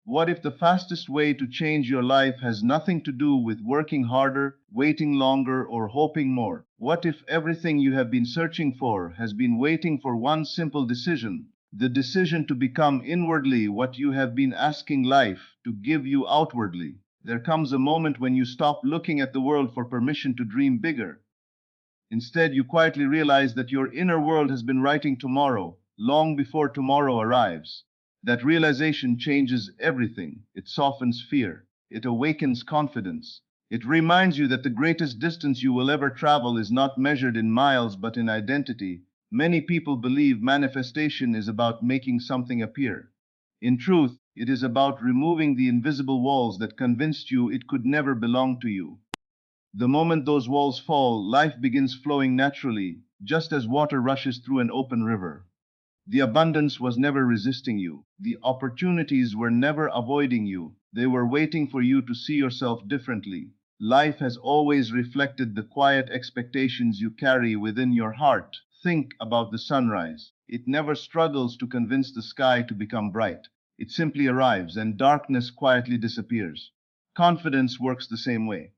What if the fastest way to change your life has nothing to do with working harder, waiting longer, or hoping more? What if everything you have been searching for has been waiting for one simple decision? The decision to become inwardly what you have been asking life to give you outwardly. There comes a moment when you stop looking at the world for permission to dream bigger. Instead, you quietly realize that your inner world has been writing tomorrow, long before tomorrow arrives. That realization changes everything. It softens fear. It awakens confidence. It reminds you that the greatest distance you will ever travel is not measured in miles but in identity. Many people believe manifestation is about making something appear. In truth, it is about removing the invisible walls that convinced you it could never belong to you. The moment those walls fall, life begins flowing naturally, just as water rushes through an open river. The abundance was never resisting you. The opportunities were never avoiding you. They were waiting for you to see yourself differently. Life has always reflected the quiet expectations you carry within your heart. Think about the sunrise. It never struggles to convince the sky to become bright. It simply arrives and darkness quietly disappears. Confidence works the same way.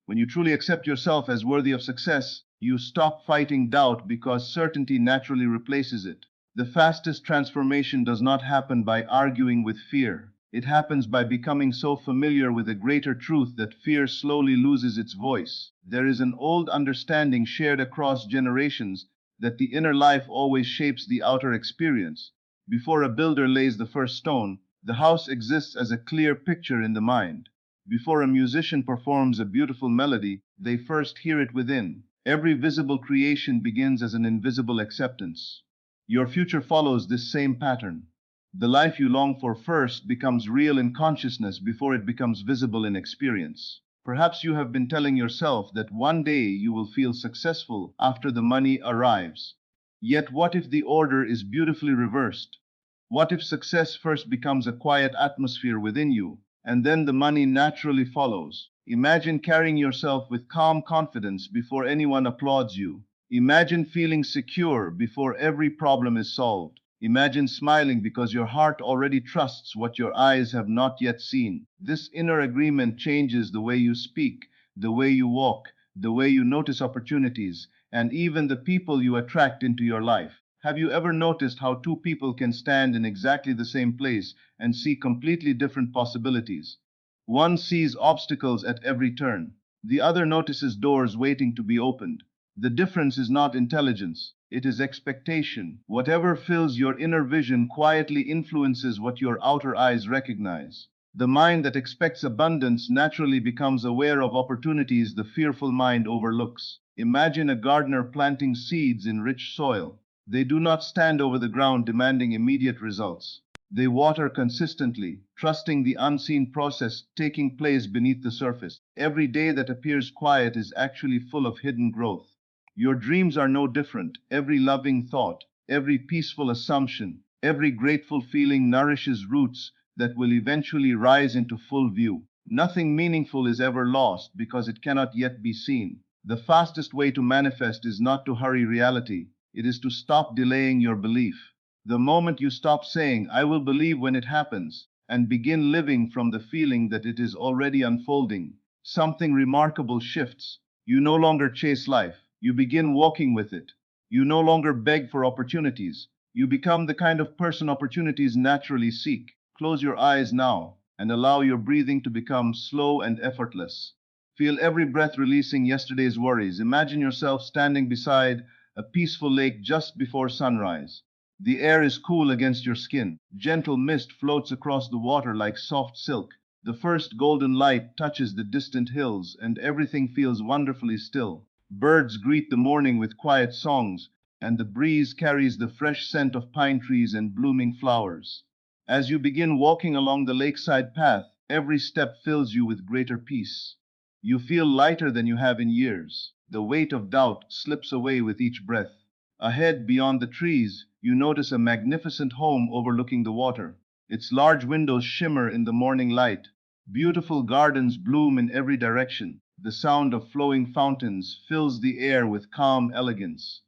When you truly accept yourself as worthy of success, you stop fighting doubt because certainty naturally replaces it. The fastest transformation does not happen by arguing with fear. It happens by becoming so familiar with a greater truth that fear slowly loses its voice. There is an old understanding shared across generations that the inner life always shapes the outer experience. Before a builder lays the first stone, the house exists as a clear picture in the mind. Before a musician performs a beautiful melody, they first hear it within. Every visible creation begins as an invisible acceptance. Your future follows this same pattern. The life you long for first becomes real in consciousness before it becomes visible in experience. Perhaps you have been telling yourself that one day you will feel successful after the money arrives. Yet what if the order is beautifully reversed? What if success first becomes a quiet atmosphere within you, and then the money naturally follows? Imagine carrying yourself with calm confidence before anyone applauds you. Imagine feeling secure before every problem is solved. Imagine smiling because your heart already trusts what your eyes have not yet seen. This inner agreement changes the way you speak, the way you walk, the way you notice opportunities, and even the people you attract into your life. Have you ever noticed how two people can stand in exactly the same place and see completely different possibilities? One sees obstacles at every turn. The other notices doors waiting to be opened. The difference is not intelligence, it is expectation. Whatever fills your inner vision quietly influences what your outer eyes recognize. The mind that expects abundance naturally becomes aware of opportunities the fearful mind overlooks. Imagine a gardener planting seeds in rich soil. They do not stand over the ground demanding immediate results. They water consistently, trusting the unseen process taking place beneath the surface. Every day that appears quiet is actually full of hidden growth. Your dreams are no different. Every loving thought, every peaceful assumption, every grateful feeling nourishes roots that will eventually rise into full view. Nothing meaningful is ever lost because it cannot yet be seen. The fastest way to manifest is not to hurry reality, it is to stop delaying your belief. The moment you stop saying, I will believe when it happens, and begin living from the feeling that it is already unfolding, something remarkable shifts. You no longer chase life, you begin walking with it. You no longer beg for opportunities. You become the kind of person opportunities naturally seek. Close your eyes now and allow your breathing to become slow and effortless. Feel every breath releasing yesterday's worries. Imagine yourself standing beside a peaceful lake just before sunrise. The air is cool against your skin. Gentle mist floats across the water like soft silk. The first golden light touches the distant hills, and everything feels wonderfully still. Birds greet the morning with quiet songs, and the breeze carries the fresh scent of pine trees and blooming flowers. As you begin walking along the lakeside path, every step fills you with greater peace. You feel lighter than you have in years. The weight of doubt slips away with each breath. Ahead, beyond the trees, you notice a magnificent home overlooking the water. Its large windows shimmer in the morning light. Beautiful gardens bloom in every direction. The sound of flowing fountains fills the air with calm elegance.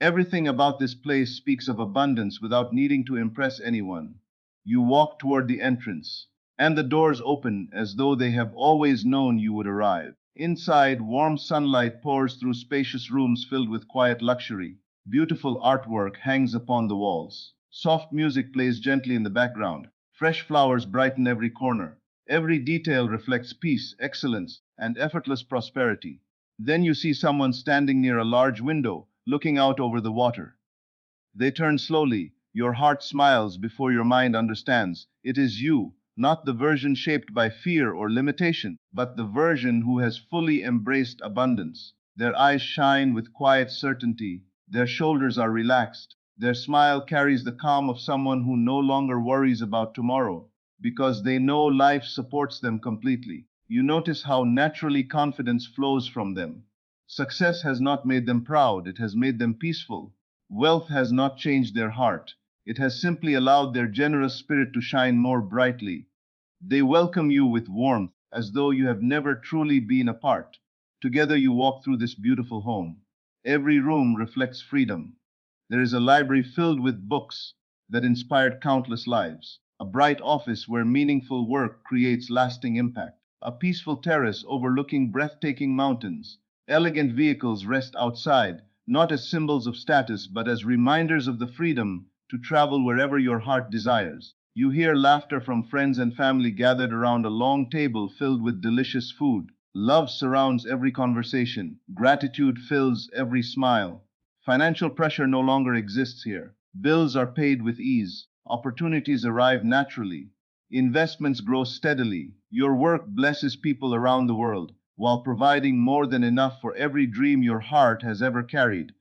Everything about this place speaks of abundance without needing to impress anyone. You walk toward the entrance. And the doors open as though they have always known you would arrive. Inside, warm sunlight pours through spacious rooms filled with quiet luxury. Beautiful artwork hangs upon the walls. Soft music plays gently in the background. Fresh flowers brighten every corner. Every detail reflects peace, excellence, and effortless prosperity. Then you see someone standing near a large window, looking out over the water. They turn slowly. Your heart smiles before your mind understands. It is you, not the version shaped by fear or limitation, but the version who has fully embraced abundance. Their eyes shine with quiet certainty. Their shoulders are relaxed. Their smile carries the calm of someone who no longer worries about tomorrow, because they know life supports them completely. You notice how naturally confidence flows from them. Success has not made them proud, it has made them peaceful. Wealth has not changed their heart. It has simply allowed their generous spirit to shine more brightly. They welcome you with warmth, as though you have never truly been apart. Together you walk through this beautiful home. Every room reflects freedom. There is a library filled with books that inspired countless lives, a bright office where meaningful work creates lasting impact, a peaceful terrace overlooking breathtaking mountains. Elegant vehicles rest outside, not as symbols of status, but as reminders of the freedom to travel wherever your heart desires. You hear laughter from friends and family gathered around a long table filled with delicious food. Love surrounds every conversation. Gratitude fills every smile. Financial pressure no longer exists here. Bills are paid with ease. Opportunities arrive naturally. Investments grow steadily. Your work blesses people around the world, while providing more than enough for every dream your heart has ever carried.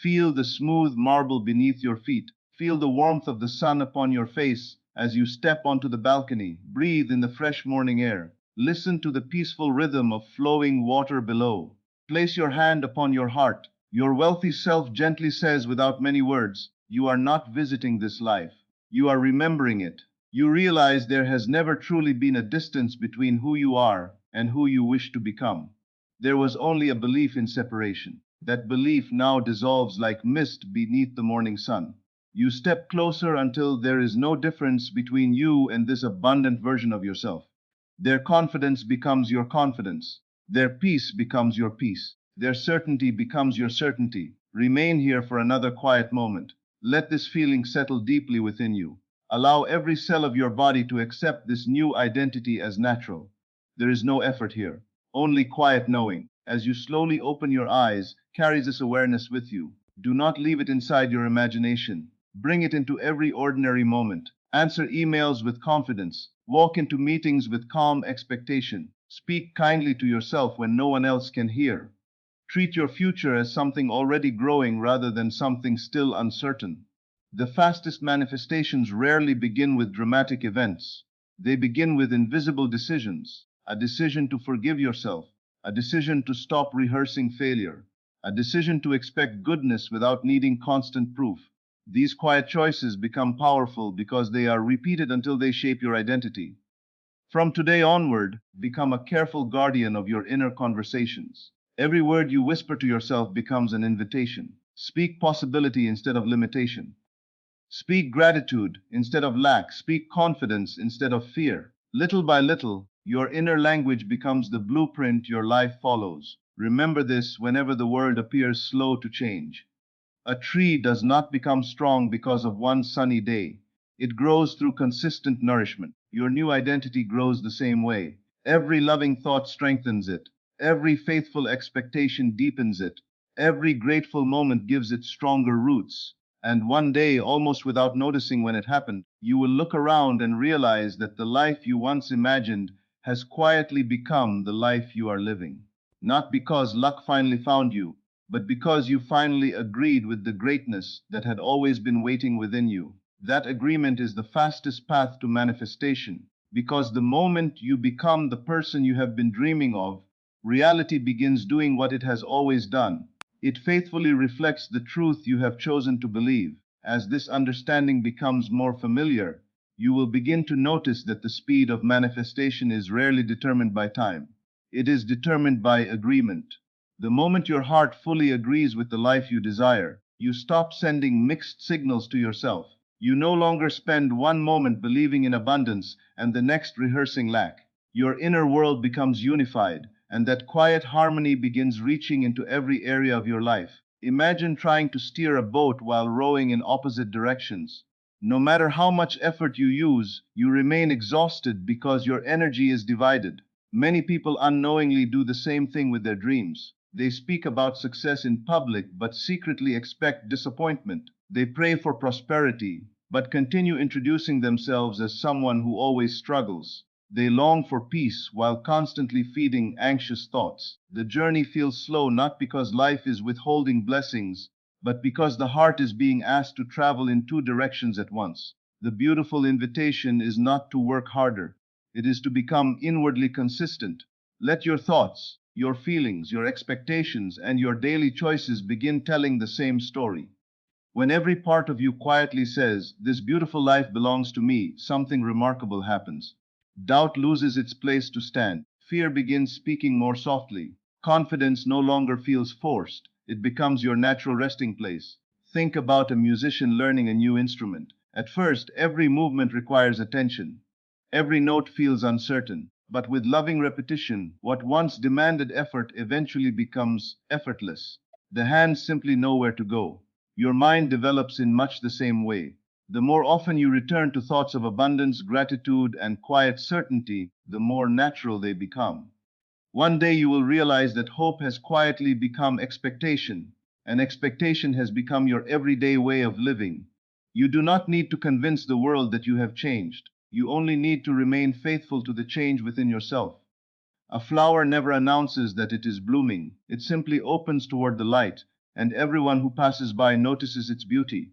Feel the smooth marble beneath your feet. Feel the warmth of the sun upon your face as you step onto the balcony. Breathe in the fresh morning air. Listen to the peaceful rhythm of flowing water below. Place your hand upon your heart. Your wealthy self gently says without many words, "You are not visiting this life. You are remembering it." You realize there has never truly been a distance between who you are and who you wish to become. There was only a belief in separation. That belief now dissolves like mist beneath the morning sun. You step closer until there is no difference between you and this abundant version of yourself. Their confidence becomes your confidence. Their peace becomes your peace. Their certainty becomes your certainty. Remain here for another quiet moment. Let this feeling settle deeply within you. Allow every cell of your body to accept this new identity as natural. There is no effort here, only quiet knowing. As you slowly open your eyes, carry this awareness with you. Do not leave it inside your imagination. Bring it into every ordinary moment. Answer emails with confidence. Walk into meetings with calm expectation. Speak kindly to yourself when no one else can hear. Treat your future as something already growing rather than something still uncertain. The fastest manifestations rarely begin with dramatic events. They begin with invisible decisions. A decision to forgive yourself, a decision to stop rehearsing failure, a decision to expect goodness without needing constant proof. These quiet choices become powerful because they are repeated until they shape your identity. From today onward, become a careful guardian of your inner conversations. Every word you whisper to yourself becomes an invitation. Speak possibility instead of limitation. Speak gratitude instead of lack. Speak confidence instead of fear. Little by little, your inner language becomes the blueprint your life follows. Remember this whenever the world appears slow to change. A tree does not become strong because of one sunny day. It grows through consistent nourishment. Your new identity grows the same way. Every loving thought strengthens it. Every faithful expectation deepens it. Every grateful moment gives it stronger roots. And one day, almost without noticing when it happened, you will look around and realize that the life you once imagined has quietly become the life you are living. Not because luck finally found you, but because you finally agreed with the greatness that had always been waiting within you. That agreement is the fastest path to manifestation, because the moment you become the person you have been dreaming of, reality begins doing what it has always done. It faithfully reflects the truth you have chosen to believe. As this understanding becomes more familiar, you will begin to notice that the speed of manifestation is rarely determined by time. It is determined by agreement. The moment your heart fully agrees with the life you desire, you stop sending mixed signals to yourself. You no longer spend one moment believing in abundance and the next rehearsing lack. Your inner world becomes unified, and that quiet harmony begins reaching into every area of your life. Imagine trying to steer a boat while rowing in opposite directions. No matter how much effort you use, you remain exhausted because your energy is divided. Many people unknowingly do the same thing with their dreams. They speak about success in public but secretly expect disappointment. They pray for prosperity but continue introducing themselves as someone who always struggles. They long for peace while constantly feeding anxious thoughts. The journey feels slow not because life is withholding blessings, but because the heart is being asked to travel in two directions at once. The beautiful invitation is not to work harder, it is to become inwardly consistent. Let your thoughts, your feelings, your expectations, and your daily choices begin telling the same story. When every part of you quietly says, "This beautiful life belongs to me," something remarkable happens. Doubt loses its place to stand. Fear begins speaking more softly. Confidence no longer feels forced. It becomes your natural resting place. Think about a musician learning a new instrument. At first, every movement requires attention. Every note feels uncertain. But with loving repetition, what once demanded effort eventually becomes effortless. The hands simply know where to go. Your mind develops in much the same way. The more often you return to thoughts of abundance, gratitude, and quiet certainty, the more natural they become. One day you will realize that hope has quietly become expectation, and expectation has become your everyday way of living. You do not need to convince the world that you have changed. You only need to remain faithful to the change within yourself. A flower never announces that it is blooming. It simply opens toward the light, and everyone who passes by notices its beauty.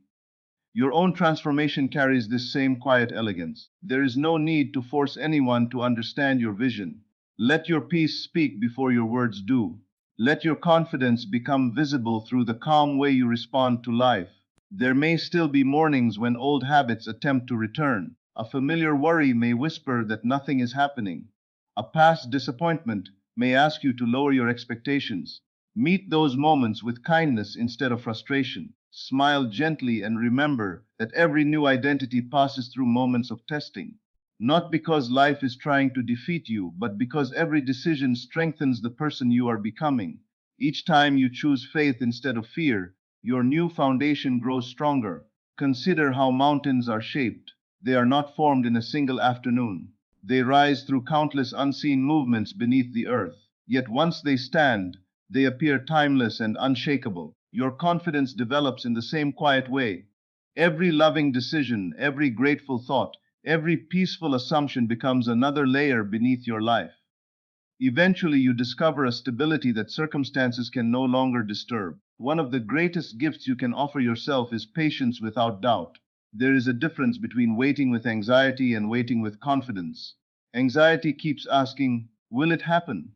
Your own transformation carries this same quiet elegance. There is no need to force anyone to understand your vision. Let your peace speak before your words do. Let your confidence become visible through the calm way you respond to life. There may still be mornings when old habits attempt to return. A familiar worry may whisper that nothing is happening. A past disappointment may ask you to lower your expectations. Meet those moments with kindness instead of frustration. Smile gently and remember that every new identity passes through moments of testing. Not because life is trying to defeat you, but because every decision strengthens the person you are becoming. Each time you choose faith instead of fear, your new foundation grows stronger. Consider how mountains are shaped. They are not formed in a single afternoon. They rise through countless unseen movements beneath the earth. Yet once they stand, they appear timeless and unshakable. Your confidence develops in the same quiet way. Every loving decision, every grateful thought, every peaceful assumption becomes another layer beneath your life. Eventually, you discover a stability that circumstances can no longer disturb. One of the greatest gifts you can offer yourself is patience without doubt. There is a difference between waiting with anxiety and waiting with confidence. Anxiety keeps asking, "Will it happen?"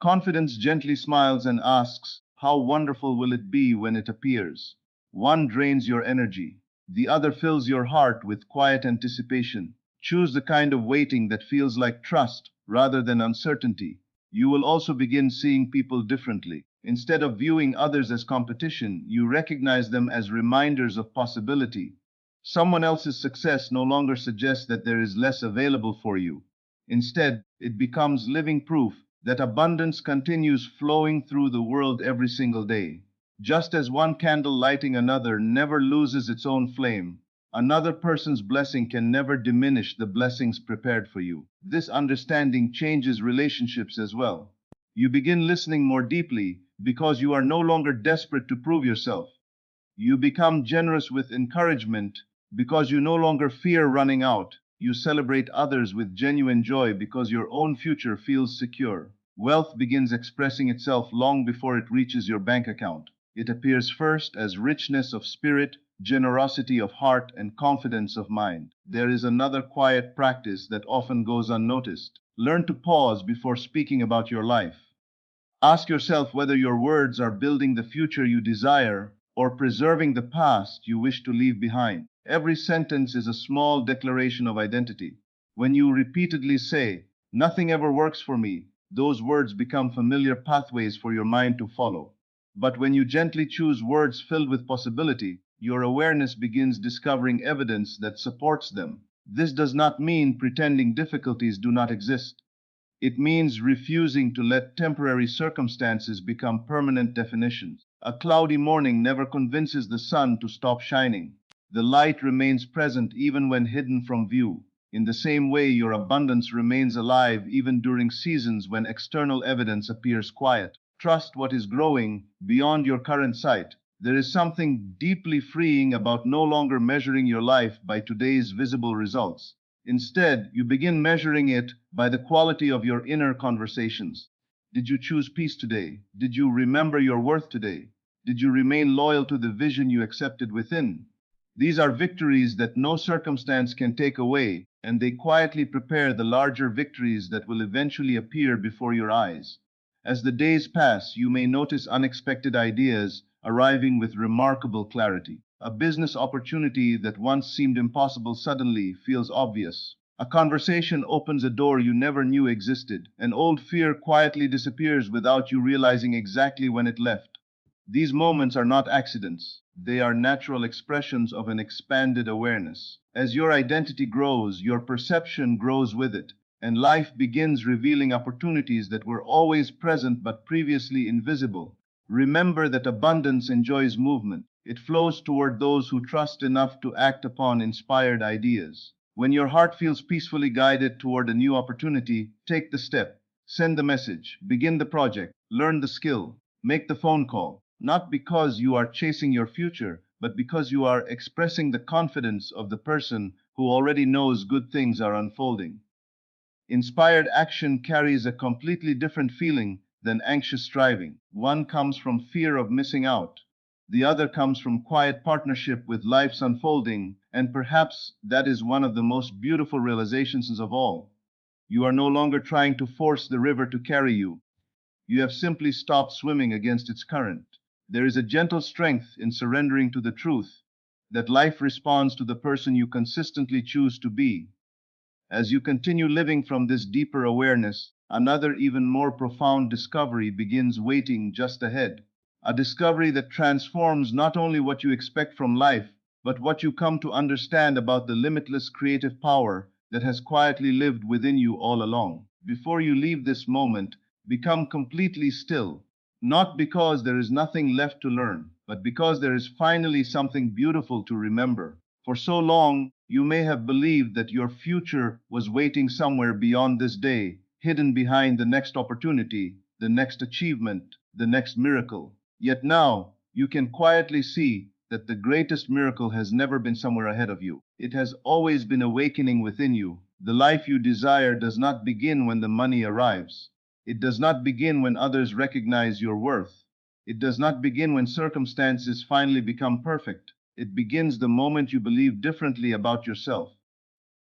Confidence gently smiles and asks, "How wonderful will it be when it appears?" One drains your energy, the other fills your heart with quiet anticipation. Choose the kind of waiting that feels like trust rather than uncertainty. You will also begin seeing people differently. Instead of viewing others as competition, you recognize them as reminders of possibility. Someone else's success no longer suggests that there is less available for you. Instead, it becomes living proof that abundance continues flowing through the world every single day. Just as one candle lighting another never loses its own flame, another person's blessing can never diminish the blessings prepared for you. This understanding changes relationships as well. You begin listening more deeply because you are no longer desperate to prove yourself. You become generous with encouragement because you no longer fear running out. You celebrate others with genuine joy because your own future feels secure. Wealth begins expressing itself long before it reaches your bank account. It appears first as richness of spirit, generosity of heart, and confidence of mind. There is another quiet practice that often goes unnoticed. Learn to pause before speaking about your life. Ask yourself whether your words are building the future you desire or preserving the past you wish to leave behind. Every sentence is a small declaration of identity. When you repeatedly say, "Nothing ever works for me," those words become familiar pathways for your mind to follow. But when you gently choose words filled with possibility, your awareness begins discovering evidence that supports them. This does not mean pretending difficulties do not exist. It means refusing to let temporary circumstances become permanent definitions. A cloudy morning never convinces the sun to stop shining. The light remains present even when hidden from view. In the same way, your abundance remains alive even during seasons when external evidence appears quiet. Trust what is growing beyond your current sight. There is something deeply freeing about no longer measuring your life by today's visible results. Instead, you begin measuring it by the quality of your inner conversations. Did you choose peace today? Did you remember your worth today? Did you remain loyal to the vision you accepted within? These are victories that no circumstance can take away, and they quietly prepare the larger victories that will eventually appear before your eyes. As the days pass, you may notice unexpected ideas arriving with remarkable clarity. A business opportunity that once seemed impossible suddenly feels obvious. A conversation opens a door you never knew existed. An old fear quietly disappears without you realizing exactly when it left. These moments are not accidents. They are natural expressions of an expanded awareness. As your identity grows, your perception grows with it, and life begins revealing opportunities that were always present but previously invisible. Remember that abundance enjoys movement. It flows toward those who trust enough to act upon inspired ideas. When your heart feels peacefully guided toward a new opportunity, take the step. Send the message, begin the project, learn the skill, make the phone call. Not because you are chasing your future, but because you are expressing the confidence of the person who already knows good things are unfolding. Inspired action carries a completely different feeling than anxious striving. One comes from fear of missing out. The other comes from quiet partnership with life's unfolding, and perhaps that is one of the most beautiful realizations of all. You are no longer trying to force the river to carry you. You have simply stopped swimming against its current. There is a gentle strength in surrendering to the truth that life responds to the person you consistently choose to be. As you continue living from this deeper awareness, another even more profound discovery begins waiting just ahead. A discovery that transforms not only what you expect from life, but what you come to understand about the limitless creative power that has quietly lived within you all along. Before you leave this moment, become completely still, not because there is nothing left to learn, but because there is finally something beautiful to remember. For so long, you may have believed that your future was waiting somewhere beyond this day, hidden behind the next opportunity, the next achievement, the next miracle. Yet now, you can quietly see that the greatest miracle has never been somewhere ahead of you. It has always been awakening within you. The life you desire does not begin when the money arrives. It does not begin when others recognize your worth. It does not begin when circumstances finally become perfect. It begins the moment you believe differently about yourself.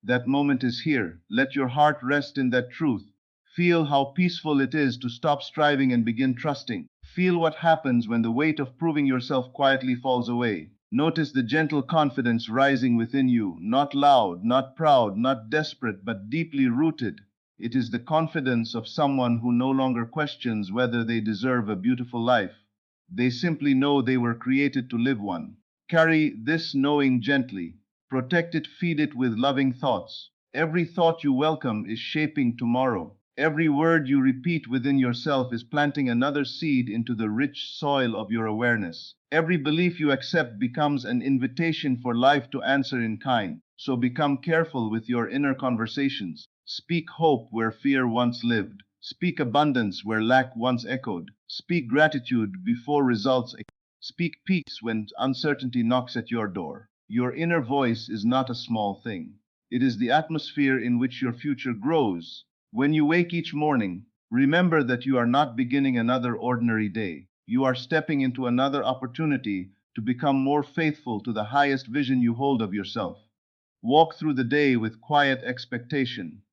That moment is here. Let your heart rest in that truth. Feel how peaceful it is to stop striving and begin trusting. Feel what happens when the weight of proving yourself quietly falls away. Notice the gentle confidence rising within you, not loud, not proud, not desperate, but deeply rooted. It is the confidence of someone who no longer questions whether they deserve a beautiful life. They simply know they were created to live one. Carry this knowing gently. Protect it, feed it with loving thoughts. Every thought you welcome is shaping tomorrow. Every word you repeat within yourself is planting another seed into the rich soil of your awareness. Every belief you accept becomes an invitation for life to answer in kind. So become careful with your inner conversations. Speak hope where fear once lived. Speak abundance where lack once echoed. Speak gratitude before results. Speak peace when uncertainty knocks at your door. Your inner voice is not a small thing. It is the atmosphere in which your future grows. When you wake each morning, remember that you are not beginning another ordinary day. You are stepping into another opportunity to become more faithful to the highest vision you hold of yourself. Walk through the day with quiet expectation.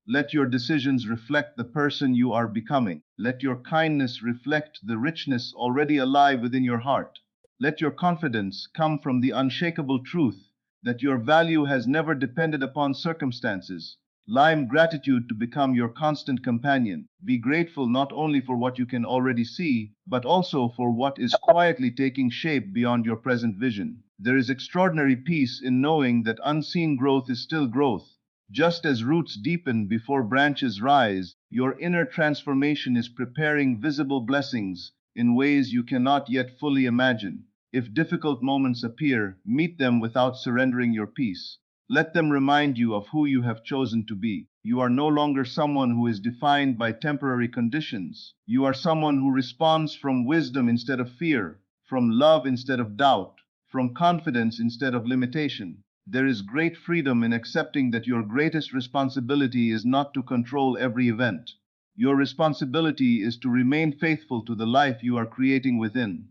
Let your decisions reflect the person you are becoming. Let your kindness reflect the richness already alive within your heart. Let your confidence come from the unshakable truth that your value has never depended upon circumstances. Allow gratitude to become your constant companion. Be grateful not only for what you can already see, but also for what is quietly taking shape beyond your present vision. There is extraordinary peace in knowing that unseen growth is still growth. Just as roots deepen before branches rise, your inner transformation is preparing visible blessings in ways you cannot yet fully imagine. If difficult moments appear, meet them without surrendering your peace. Let them remind you of who you have chosen to be. You are no longer someone who is defined by temporary conditions. You are someone who responds from wisdom instead of fear, from love instead of doubt, from confidence instead of limitation. There is great freedom in accepting that your greatest responsibility is not to control every event. Your responsibility is to remain faithful to the life you are creating within.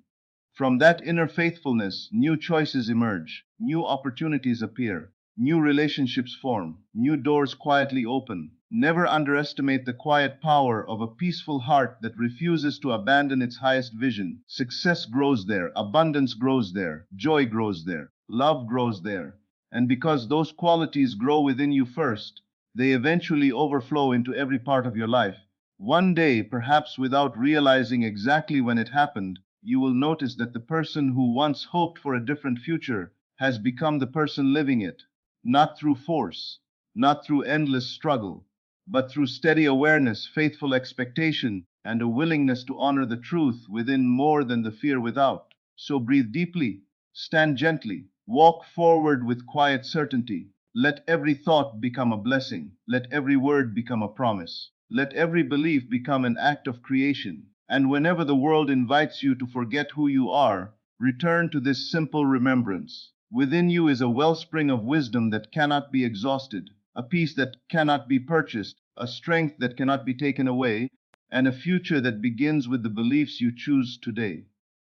From that inner faithfulness, new choices emerge, new opportunities appear, new relationships form, new doors quietly open. Never underestimate the quiet power of a peaceful heart that refuses to abandon its highest vision. Success grows there, abundance grows there, joy grows there, love grows there. And because those qualities grow within you first, they eventually overflow into every part of your life. One day, perhaps without realizing exactly when it happened, you will notice that the person who once hoped for a different future has become the person living it, not through force, not through endless struggle, but through steady awareness, faithful expectation, and a willingness to honor the truth within more than the fear without. So breathe deeply, stand gently, walk forward with quiet certainty. Let every thought become a blessing. Let every word become a promise. Let every belief become an act of creation. And whenever the world invites you to forget who you are, return to this simple remembrance. Within you is a wellspring of wisdom that cannot be exhausted, a peace that cannot be purchased, a strength that cannot be taken away, and a future that begins with the beliefs you choose today.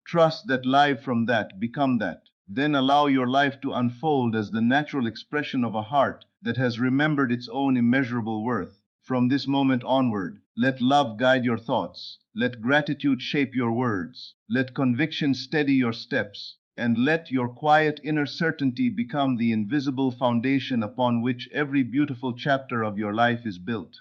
Trust that live from that, become that. Then allow your life to unfold as the natural expression of a heart that has remembered its own immeasurable worth. From this moment onward, let love guide your thoughts, let gratitude shape your words, let conviction steady your steps, and let your quiet inner certainty become the invisible foundation upon which every beautiful chapter of your life is built.